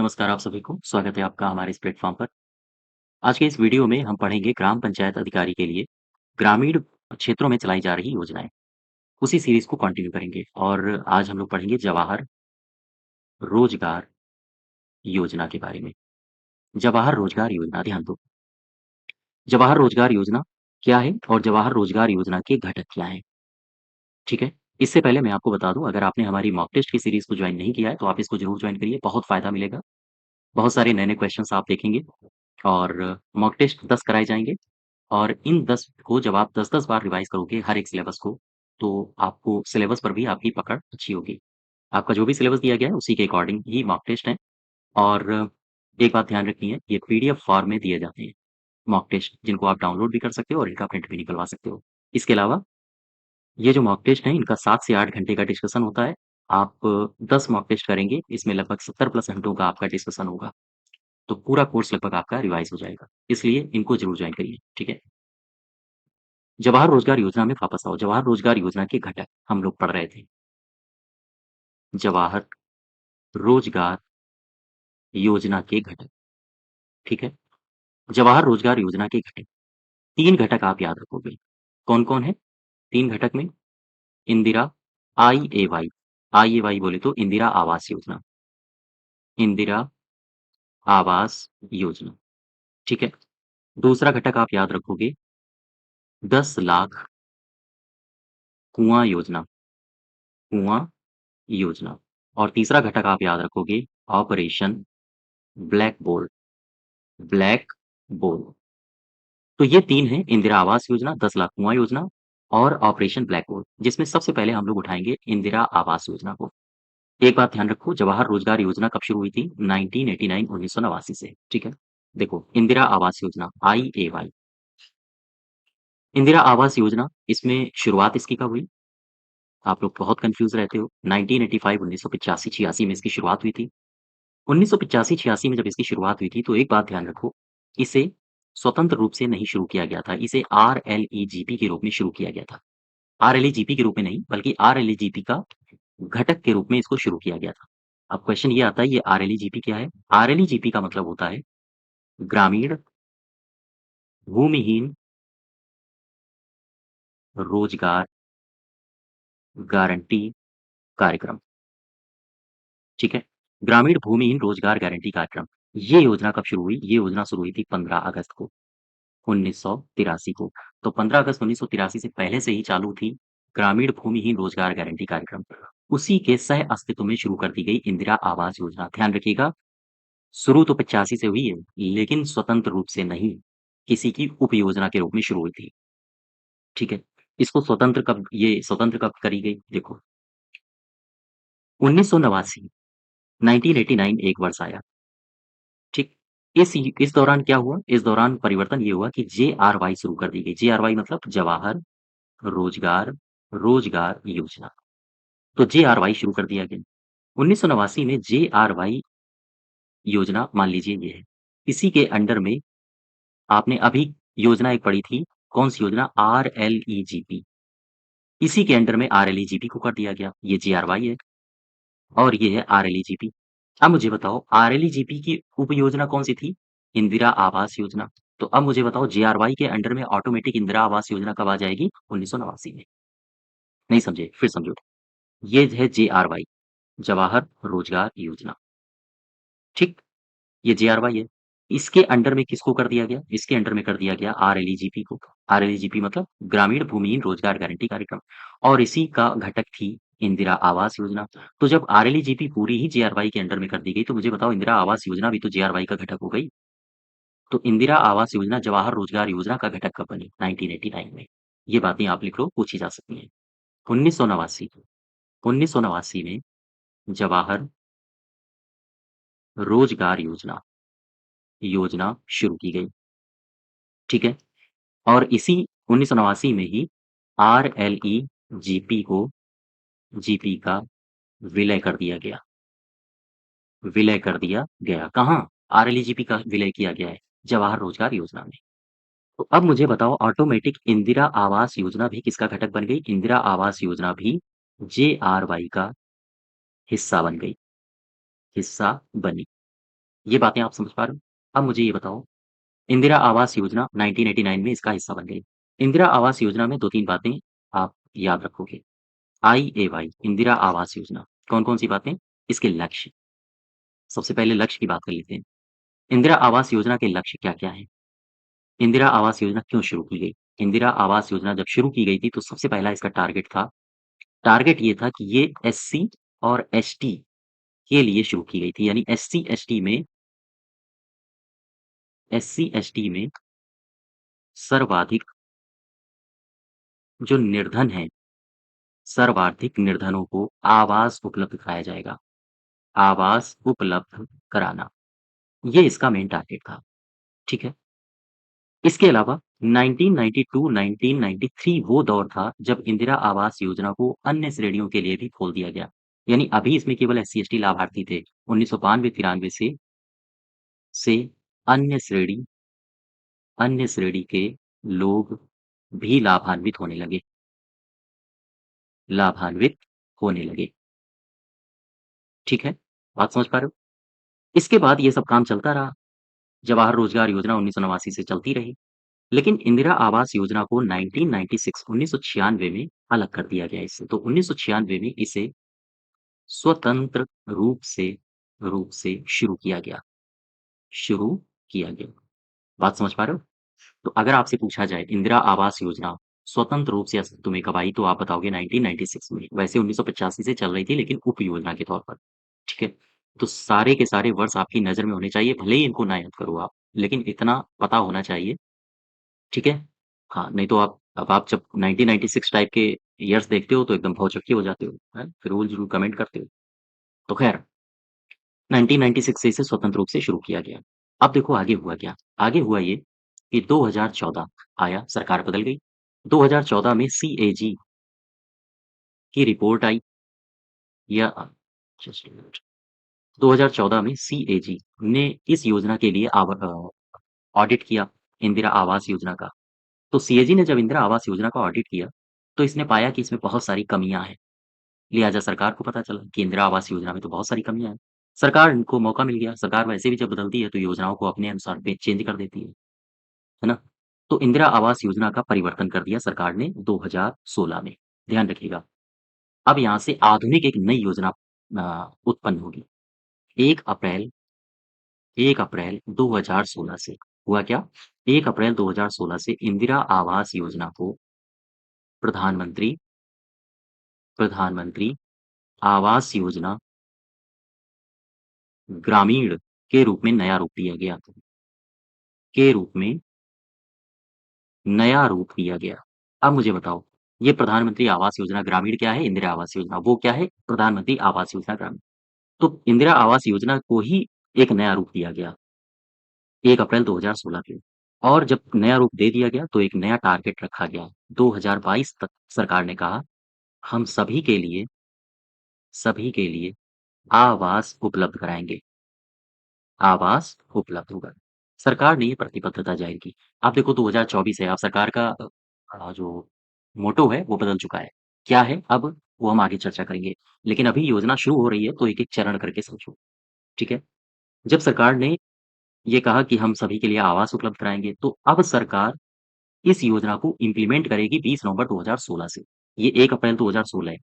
नमस्कार आप सभी को, स्वागत है आपका हमारे इस प्लेटफ़ॉर्म पर। आज के इस वीडियो में हम पढ़ेंगे ग्राम पंचायत अधिकारी के लिए ग्रामीण क्षेत्रों में चलाई जा रही योजनाएँ। उसी सीरीज़ को कंटिन्यू करेंगे और आज हम लोग पढ़ेंगे जवाहर रोजगार योजना के बारे में। जवाहर रोजगार योजना, ध्यान दो। जवाहर रोजगार योजना क्या है और जवाहर रोजगार योजना के घटक क्या हैं? ठीक है? इससे पहले मैं आपको बता दूँ, अगर आपने हमारी मॉक टेस्ट की सीरीज़ को जॉइन नहीं किया है, तो आप इसको ज़रूर जॉइन करिए, बहुत फ़ायदा मिलेगा। बहुत सारे नए-नए क्वेश्चन्स आप देखेंगे और मॉक टेस्ट 10 कराए जाएँगे। और इन 10 को जब आप 10-10 बार रिवाइज़ करोगे हर एक सिलेबस को, तो आपको सिलेबस पर भी आपकी पकड़ अच्छी होगी। आपका जो भी सिलेबस दिया गया है, उसी के अकॉर्डिंग ही मॉक टेस्ट है। और एक बात ध्यान रखनी है, ये पीडीएफ फॉर्म में दिए जाते हैं, मॉक टेस्ट, जिनको आप डाउनलोड भी कर सकते हो और इनका प्रिंट भी निकलवा सकते हो। इसके अलावा ये जो मॉक टेस्ट हैं, इनका 7 से 8 घंटे का डिस्कशन होता है। आप 10 मॉक टेस्ट करेंगे, इसमें लगभग 70 प्लस घंटों का आपका डिस्कशन होगा। तो पूरा कोर्स लगभग आपका रिवाइज़ हो जाएगा। इसलिए इनको ज़रूर जॉइन करिए, ठीक है? जवाहर रोजगार योजना में वापस आओ। जवाहर रोजगार योजना के घटक हम लोग पढ़ रहे थे। जवाहर रोजगार योजना के घटक, ठीक है? जवाहर रोजगार योजना के घटक, 3 घटक आप याद रखोगे। कौन-कौन है? 3 घटक में इंदिरा आईएवाई, आईएवाई बोले तो इंदिरा आवास योजना, इंदिरा आवास योजना, ठीक है? दूसरा घटक आप याद रखोगे 10 लाख कुआँ योजना, कुआँ योजना। और तीसरा घटक आप याद रखोगे operation black board, black board. तो ये 3 हैं, इंदिरा आवास योजना, 10 लाख कुआँ योजना और ऑपरेशन ब्लैक बोर्ड, जिसमें सबसे पहले हम लोग उठाएँगे इंदिरा आवास योजना को। एक बात ध्यान रखो, जवाहर रोजगार योजना कब शुरू हुई थी? 1989 1989 से, ठीक है? देखो, इंदिरा आवास योजना आईएवाई, इंदिरा आवास योजना, इसमें शुरुआत इसकी कब हुई? आप लोग बहुत कन्फ्यूज़ रहते हो। 1985 1985-86 में इसकी शुरुआत हुई थी। 1985-86 में जब इसकी शुरुआत हुई थी, तो एक बात ध्यान रखो, इसे स्वतंत्र रूप से नहीं शुरू किया गया था, इसे आरएलईजीपी के रूप में शुरू किया गया था। आरएलईजीपी के रूप में नहीं, बल्कि आरएलईजीपी का घटक के रूप में इसको शुरू किया गया था। अब क्वेश्चन ये आता है, ये आरएलईजीपी क्या है? आरएलईजीपी का मतलब होता है ग्रामीण भूमिहीन रोजगार गारंटी कार्यक्रम, ठीक है? ग्रामीण भूमिहीन रोजगार गारंटी कार्यक्रम। ये योजना कब शुरू हुई? ये योजना शुरू हुई थी 15 अगस्त को। 1983 को। तो 15 अगस्त 1983 से पहले से ही चालू थी ग्रामीण भूमिहीन रोजगार गारंटी कार्यक्रम। उसी के सह अस्तित्व में शुरू कर दी गई इंदिरा आवास योजना। ध्यान रखिएगा, शुरू तो 85 से हुई है, लेकिन स्वतंत्र रूप से नहीं, किसी की उपयोजना के रूप में शुरू हुई थी। ठीक है? इसको स्वतंत्र कब करी गई? देखो, 1989 1989 एक वर्ष आया, ठीक? इस दौरान क्या हुआ? इस दौरान परिवर्तन ये हुआ कि जेआरवाई शुरू कर दी गई। जेआरवाई मतलब जवाहर रोजगार रोजगार योजना। तो जेआरवाई शुरू कर दिया गया। 1989 में जेआरवाई योजना मान लीजिए ये है। इसी के अंडर में आपने अभी योजना एक पढ़ी थी, कौन-सी योजना? आरएलईजीपी। इसी के अंडर में आरएलईजीपी को कर दिया गया। ये जेआरवाई है और ये है आरएलईजीपी। अब मुझे बताओ, आरएलईजीपी की उपयोजना कौन-सी थी? इंदिरा आवास योजना। तो अब मुझे बताओ, जेआरवाई के अंडर में ऑटोमेटिक इंदिरा आवास योजना कब आ जाएगी? 1989 में। नहीं समझे? फिर समझो। ये है जेआरवाई, जवाहर रोजगार योजना, ठीक? ये जेआरवाई है। इसके अंडर में किसको कर दिया गया? इसके अंडर में कर दिया गया आरएलईजीपी को। आरएलईजीपी मतलब ग्रामीण भूमिहीन रोजगार गारंटी कार्यक्रम और इसी का घटक थी इंदिरा आवास योजना। तो जब आरएलईजीपी पूरी ही जेआरवाई के अंडर में कर दी गई, तो मुझे बताओ, इंदिरा आवास योजना भी तो जेआरवाई का घटक हो गई। तो इंदिरा आवास योजना जवाहर रोजगार योजना का घटक कब बनी? 1989 में। ये बातें आप लिख लो, पूछी जा सकती हैं। 1989 1989 में जवाहर रोजगार योजना योजना शुरू की गई, ठीक है? और इसी 1989 में ही आरएलईजीपी को जीपी का विलय कर दिया गया, विलय कर दिया गया। कहाँ? आरएलईजीपी का विलय किया गया है, जवाहर रोजगार योजना में। तो अब मुझे बताओ, ऑटोमेटिक इंदिरा आवास योजना भी किसका घटक बन गई? इंदिरा आवास योजना भी जेआरवाई का हिस्सा बन गई, हिस्सा बनी। ये बातें आप समझ पा रहे हो? अब मुझे ये बताओ, इंदिरा आवास योजना 1989 में इसका हिस्सा बन गई। इंदिरा आवास योजना में 2-3 बातें आप याद रखोगे। IAY इंदिरा आवास योजना, कौन-कौन सी बातें? इसके लक्ष्य, सबसे पहले लक्ष्य की बात कर लेते हैं। इंदिरा आवास योजना के लक्ष्य क्या-क्या हैं? इंदिरा आवास योजना क्यों शुरू की गई? इंदिरा आवास योजना जब शुरू की गई थी तो सबसे पहला इसका टारगेट ये था कि ये एससी और एसटी के लिए शुरू की गई थी। यानी एससी-एसटी में सर्वाधिक जो निर्धन हैं, सर्वाधिक निर्धनों को आवास उपलब्ध कराया जाएगा। आवास उपलब्ध कराना, ये इसका मेन टारगेट था, ठीक है? इसके अलावा 1992-1993 वो दौर था जब इंदिरा आवास योजना को अन्य श्रेणियों के लिए भी खोल दिया गया। यानी अभी इसमें केवल एससी-एसटी लाभार्थी थे। 1992-93 से अन्य श्रेणी के लोग भी लाभान्वित होने लगे, ठीक है? बात समझ पा रहे हो? इसके बाद ये सब काम चलता रहा। जवाहर रोजगार योजना 1989 से चलती रही। लेकिन इंदिरा आवास योजना को 1996 में अलग कर दिया गया इससे। तो 1996 में इसे स्वतंत्र रूप से शुरू किया गया। बात समझ पा रहे हो? तो अगर आपसे पूछा जाए इंदिरा आवास योजना स्वतंत्र रूप से अस्तित्व में कब आई तो आप बताओगे 1996 में। वैसे 1985 से चल रही थी लेकिन उप योजना के तौर पर, ठीक है? तो सारे के सारे वर्ष आपकी नज़र में होने चाहिए, भले ही इनको ना याद करो आप, लेकिन इतना पता होना चाहिए, ठीक है? हाँ, नहीं तो आप जब 1996 टाइप के ईयर्स देखते हो तो एकदम भौचक्के हो जाते हो, हैं? फिर ज़रूर कमेंट करते हो। तो ख़ैर 1996 से इसे स्वतंत्र रूप से शुरू किया गया। अब देखो आगे हुआ क्या? आगे हुआ ये कि 2014 आया, सरकार बदल गई। 2014 में सीएजी की रिपोर्ट आई या जस्ट अ मिनट 2014 में सीएजी ने इस योजना के लिए ऑडिट किया, इंदिरा आवास योजना का। तो सीएजी ने जब इंदिरा आवास योजना का ऑडिट किया, तो इसने पाया कि इसमें बहुत सारी कमियाँ हैं। लिहाज़ा सरकार को पता चला कि इंदिरा आवास योजना में तो बहुत सारी कमियाँ हैं। सरकार को मौका मिल गया, सरकार वैसे भी जब बदलती है तो योजनाओं को अपने अनुसार पे चेंज कर देती है ना? तो इंदिरा आवास योजना का परिवर्तन कर दिया सरकार ने 2016 में। ध्यान रखिएगा। अब यहाँ से आधुनिक एक नई योजना उत्पन्न होगी। 1 अप्रैल 1 अप्रैल 2016 से हुआ क्या? 1 अप्रैल 2016 से इंदिरा आवास योजना को प्रधानमंत्री प्रधानमंत्री आवास योजना ग्रामीण के रूप में नया रूप दिया गया के रूप में नया रूप दिया गया। अब मुझे बताओ, ये प्रधानमंत्री आवास योजना ग्रामीण क्या है? इंदिरा आवास योजना। वो क्या है? प्रधानमंत्री आवास योजना ग्रामीण। तो इंदिरा आवास योजना को ही एक नया रूप दिया गया 1 अप्रैल 2016 को और जब नया रूप दे दिया गया तो एक नया टारगेट रखा गया। 2022 तक सरकार ने कहा, हम सभी के लिए आवास उपलब्ध कराएँगे। आवास उपलब्ध होगा। सरकार ने ये प्रतिबद्धता जाहिर की। अब देखो 2024 है, अब सरकार का जो मोटो है वो बदल चुका है। क्या है? अब वो हम आगे चर्चा करेंगे। लेकिन अभी योजना शुरू हो रही है तो एक-एक चरण करके समझो, ठीक है? जब सरकार ने ये कहा कि हम सभी के लिए आवास उपलब्ध कराएँगे, तो अब सरकार इस योजना को इम्प्लीमेंट करेगी 20 नवंबर 2016 से। ये 1 अप्रैल 2016 है,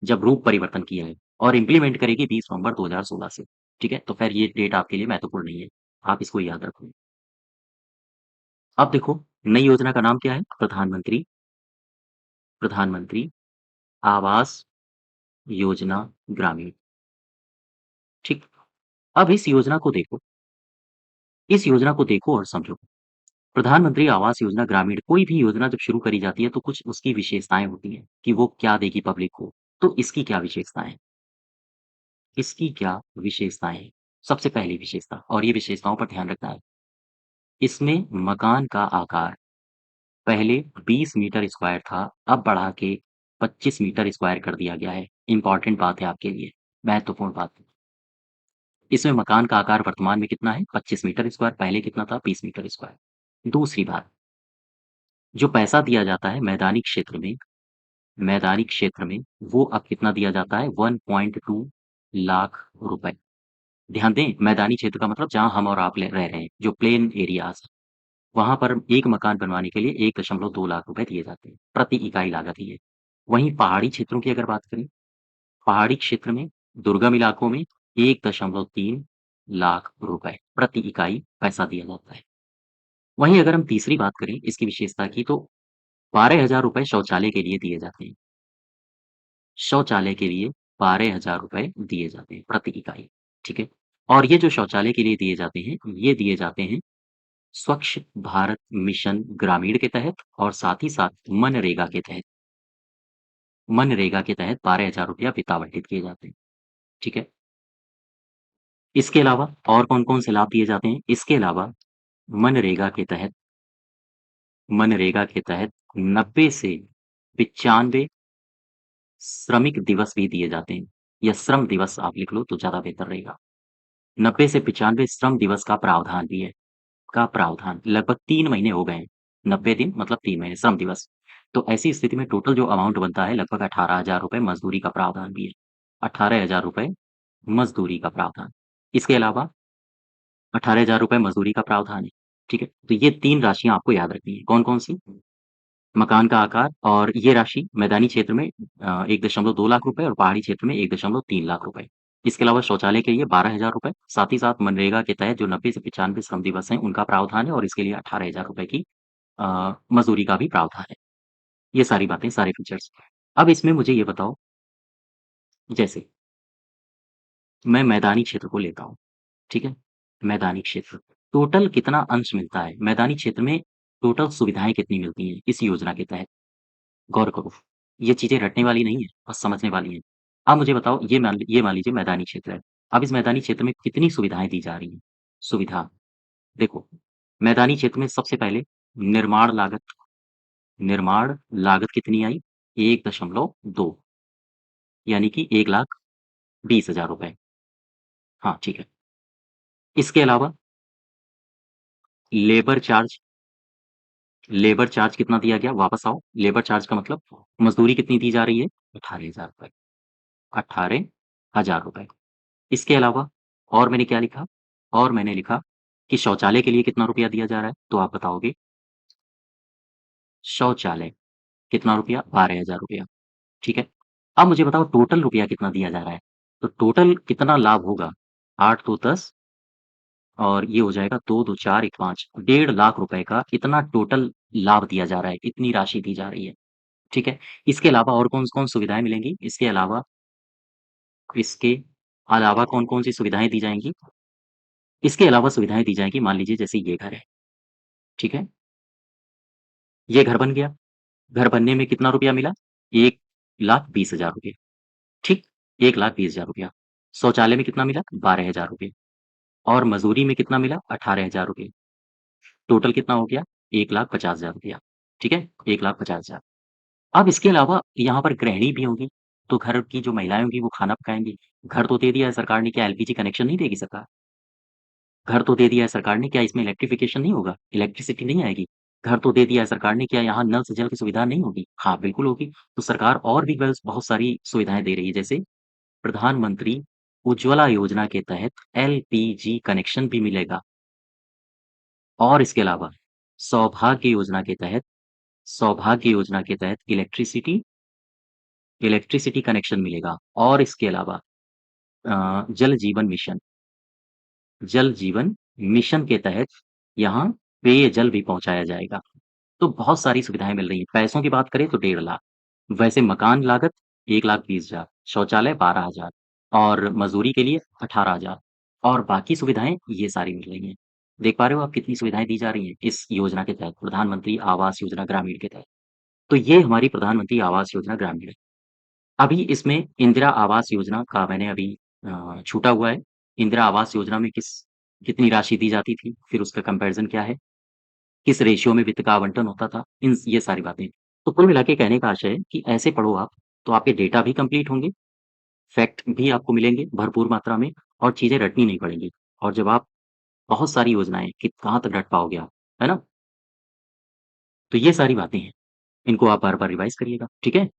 जब रूप परिवर्तन किया है और इम्प्लीमेंट करेगी 20 नवंबर 2016 से, ठीक है? तो ख़ैर ये डेट आपके लिए महत्वपूर्ण नहीं है, आप इसको याद रखो। अब देखो, नई योजना का नाम क्या है? प्रधानमंत्री आवास योजना ग्रामीण, ठीक? अब इस योजना को देखो और समझो। प्रधानमंत्री आवास योजना ग्रामीण कोई भी योजना जब शुरू करी जाती है तो कुछ उसकी विशेषताएँ होती हैं, कि वो क्या देगी पब्लिक को। तो इसकी क्या विशेषताएँ हैं? इसकी क्या विशेषताएँ हैं? सबसे पहली विशेषता और ये विशेषताओं पर ध्यान रखना है, इसमें मकान का आकार पहले 20 मीटर स्क्वायर था, अब बढ़ा के 25 मीटर स्क्वायर कर दिया गया है। इम्पोर्टेंट बात है आपके लिए, महत्वपूर्ण बात। इसमें मकान का आकार वर्तमान में कितना है? 25 मीटर स्क्वायर, पहले कितना था? 20 मीटर स्क्वायर। दूसरी बात, जो पैसा दिया जाता है मैदानी क्षेत्र में वो अब कितना दिया जाता है? 1.2 लाख रुपए। ध्यान दें, मैदानी क्षेत्र का मतलब जहाँ हम और आप रह रहे हैं, जो प्लेन एरियाज़, वहाँ पर एक मकान बनवाने के लिए 1.2 लाख रुपए दिए जाते हैं, प्रति इकाई लागत ही है। वहीं पहाड़ी क्षेत्रों की अगर बात करें, पहाड़ी क्षेत्र में, दुर्गम इलाकों में 1.3 लाख रुपए प्रति इकाई पैसा दिया जाता है। वहीं अगर हम तीसरी बात करें इसकी विशेषता की, तो 12,000 रुपए शौचालय के लिए दिए जाते हैं। शौचालय के लिए 12,000 रुपए दिए जाते हैं प्रति इकाई, ठीक है? और ये जो शौचालय के लिए दिए जाते हैं, ये दिए जाते हैं स्वच्छ भारत मिशन ग्रामीण के तहत और साथ ही साथ मनरेगा के तहत। मनरेगा के तहत 12,000 रुपया वित्त आवंटित किए जाते हैं, ठीक है? इसके अलावा और कौन-कौन से लाभ दिए जाते हैं? इसके अलावा मनरेगा के तहत मनरेगा के तहत 90 से 95 श्रमिक दिवस भी दिए जाते हैं, या श्रम दिवस आप लिख लो तो ज़्यादा बेहतर रहेगा। 90 से 95 श्रम दिवस का प्रावधान भी है, का प्रावधान लगभग 3 महीने हो गए हैं। 90 दिन मतलब 3 महीने श्रम दिवस। तो ऐसी स्थिति में टोटल जो अमाउंट बनता है लगभग 18,000 रुपए मज़दूरी का प्रावधान भी है। 18,000 रुपए मज़दूरी का प्रावधान। इसके अलावा 18,000 रुपए मज़दूरी का प्रावधान है, ठीक है? तो ये 3 राशियाँ आपको याद रखनी है। कौन-कौन सी? मकान का आकार, और ये राशि मैदानी क्षेत्र में 1.2 लाख रुपए और पहाड़ी क्षेत्र में 1.3 लाख रुपए। इसके अलावा शौचालय के लिए 12,000 रुपए, साथ ही साथ मनरेगा के तहत जो 90 से 95 श्रम दिवस हैं, उनका प्रावधान है और इसके लिए 18,000 रुपए की मज़दूरी का भी प्रावधान है। ये सारी बातें, सारे फीचर्स। अब इसमें मुझे ये बताओ, जैसे मैं मैदानी क्षेत्र को लेता हूँ, ठीक है? मैदानी क्षेत्र, टोटल कितना अंश मिलता है? मैदानी क्षेत्र में टोटल सुविधाएँ कितनी मिलती हैं इस योजना के तहत? गौर करो। ये चीज़ें रटने वाली नहीं है, बस समझने वाली हैं। अब मुझे बताओ, ये मान लीजिए मैदानी क्षेत्र है। अब इस मैदानी क्षेत्र में कितनी सुविधाएँ दी जा रही हैं? सुविधा, देखो, मैदानी क्षेत्र में सबसे पहले निर्माण लागत, निर्माण लागत कितनी आई? 1.2, यानी कि 1,20,000 रुपए। हाँ, ठीक है। इसके अलावा लेबर चार्ज, लेबर चार्ज कितना दिया गया? वापस आओ, लेबर चार्ज का मतलब मज़दूरी कितनी दी जा रही है? 18,000 रुपए, 18,000 रुपए। इसके अलावा और मैंने क्या लिखा? और मैंने लिखा कि शौचालय के लिए कितना रुपया दिया जा रहा है? तो आप बताओगे, शौचालय कितना रुपया? 12,000 रुपया, ठीक है? अब मुझे बताओ टोटल रुपया कितना दिया जा रहा है? तो टोटल कितना लाभ होगा? 8 दूँ 10 और ये हो जाएगा 2 दूँ 4 1 5, 1.5 लाख रुपए का इतना टोटल लाभ दिया जा रहा है, इतनी राशि दी जा रही है, ठीक है? इसके अलावा और कौन-कौन सुविधाएँ मिलेंगी? इसके अलावा कौन-कौन सी सुविधाएँ दी जाएँगी? इसके अलावा सुविधाएँ दी जाएँगी, मान लीजिए जैसे ये घर है, ठीक है? ये घर बन गया, घर बनने में कितना रुपया मिला? 1,20,000 रुपए, ठीक? 1,20,000 रुपया। शौचालय में कितना मिला? 12,000 रुपए और मज़दूरी में कितना मिला? 18,000 रुपए। टोटल कितना हो गया? 1,50,000 रुपया, ठीक है? 1,50,000। अब इसके अलावा यहाँ पर गृहिणी भी होंगी, तो घर की जो महिलाएँ होंगी वो खाना पकाएँगी। घर तो दे दिया है सरकार ने, क्या एलपीजी कनेक्शन नहीं देगी सरकार? घर तो दे दिया है सरकार ने, क्या इसमें इलेक्ट्रिफ़िकेशन नहीं होगा? इलेक्ट्रिसिटी नहीं आएगी? घर तो दे दिया है सरकार ने, क्या यहाँ नल से जल की सुविधा नहीं होगी? हाँ, बिल्कुल होगी। तो सरकार और भी बस बहुत सारी सुविधाएँ दे रही है, जैसे प्रधानमंत्री उज्ज्वला योजना के तहत एलपीजी कनेक्शन भी मिलेगा और इसके अलावा सौभाग्य योजना के तहत सौभाग्य योजना के तहत इलेक्ट्रिसिटी कनेक्शन मिलेगा और इसके अलावा जल जीवन मिशन जल जीवन मिशन के तहत यहाँ पेयजल भी पहुँचाया जाएगा। तो बहुत सारी सुविधाएँ मिल रही हैं। पैसों की बात करें तो 1.5 लाख, वैसे मकान लागत 1,20,000, शौचालय 12,000 और मज़दूरी के लिए 18,000 और बाकी सुविधाएँ ये सारी मिल रही हैं। देख पा रहे हो आप कितनी सुविधाएँ दी जा रही हैं इस योजना के तहत, प्रधानमंत्री आवास योजना ग्रामीण के तहत। तो ये हमारी प्रधानमंत्री आवास योजना ग्रामीण है। अभी इसमें इंदिरा आवास योजना का मैंने अभी छूटा हुआ है। इंदिरा आवास योजना में कितनी राशि दी जाती थी, फिर उसका कंपैरिज़न क्या है, किस रेशियो में वित्त का आवंटन होता था, ये सारी बातें। तो कुल मिला के कहने का आशय है कि ऐसे पढ़ो आप, तो आपके डेटा भी कंप्लीट होंगे, फैक्ट भी आपको मिलेंगे भरपूर मात्रा में और चीज़ें रटनी नहीं पड़ेंगी। और जब आप बहुत सारी योजनाएँ कि कहाँ तक रट पाओगे आप, है ना? तो ये सारी बातें हैं, इनको आप बार-बार रिवाइज़ करिएगा, ठीक है?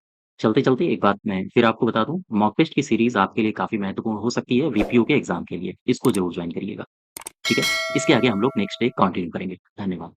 चलते-चलते एक बात मैं फिर आपको बता दूँ, मॉक टेस्ट की सीरीज़ आपके लिए काफ़ी महत्वपूर्ण हो सकती है वीपीओ के एग्ज़ाम के लिए। इसको ज़रूर जॉइन करिएगा, ठीक है? इसके आगे हम लोग नेक्स्ट डे कंटिन्यू करेंगे। धन्यवाद।